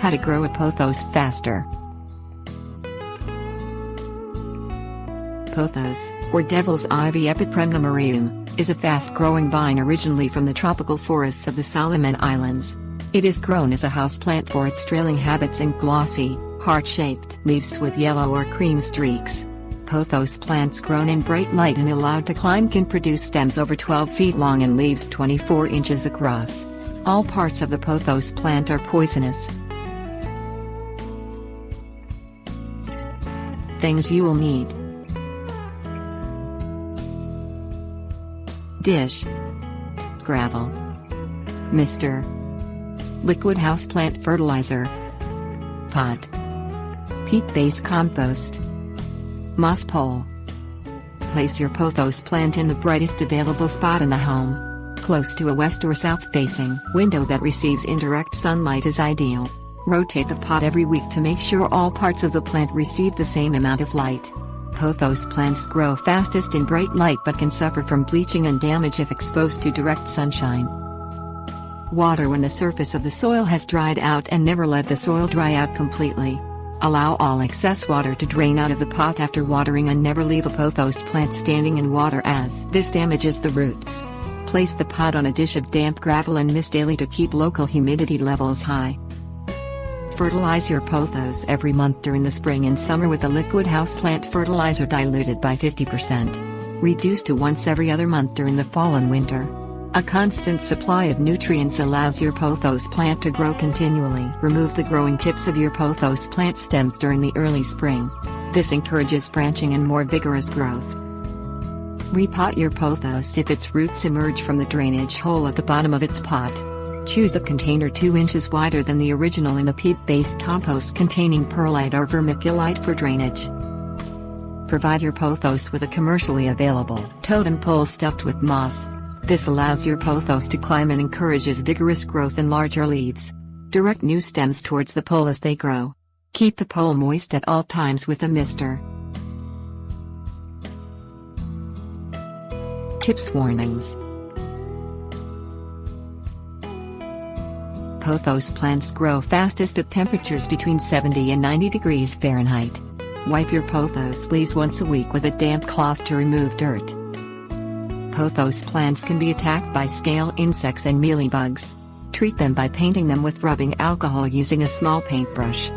How to grow a pothos faster. Pothos, or devil's ivy Epipremnum aureum, is a fast-growing vine originally from the tropical forests of the Solomon Islands. It is grown as a houseplant for its trailing habits and glossy, heart-shaped leaves with yellow or cream streaks. Pothos plants grown in bright light and allowed to climb can produce stems over 12 feet long and leaves 24 inches across. All parts of the pothos plant are poisonous. Things you will need: dish, gravel, mister, liquid houseplant fertilizer, pot, peat-based compost, moss pole. Place your pothos plant in the brightest available spot in the home. Close to a west or south-facing window that receives indirect sunlight is ideal. Rotate the pot every week to make sure all parts of the plant receive the same amount of light. Pothos plants grow fastest in bright light but can suffer from bleaching and damage if exposed to direct sunshine. Water when the surface of the soil has dried out and never let the soil dry out completely. Allow all excess water to drain out of the pot after watering and never leave a pothos plant standing in water as this damages the roots. Place the pot on a dish of damp gravel and mist daily to keep local humidity levels high. Fertilize your pothos every month during the spring and summer with a liquid houseplant fertilizer diluted by 50%. Reduce to once every other month during the fall and winter. A constant supply of nutrients allows your pothos plant to grow continually. Remove the growing tips of your pothos plant stems during the early spring. This encourages branching and more vigorous growth. Repot your pothos if its roots emerge from the drainage hole at the bottom of its pot. Choose a container 2 inches wider than the original and a peat-based compost containing perlite or vermiculite for drainage. Provide your pothos with a commercially available totem pole stuffed with moss. This allows your pothos to climb and encourages vigorous growth and larger leaves. Direct new stems towards the pole as they grow. Keep the pole moist at all times with a mister. Tips warnings. Pothos plants grow fastest at temperatures between 70 and 90 degrees Fahrenheit. Wipe your pothos leaves once a week with a damp cloth to remove dirt. Pothos plants can be attacked by scale insects and mealybugs. Treat them by painting them with rubbing alcohol using a small paintbrush.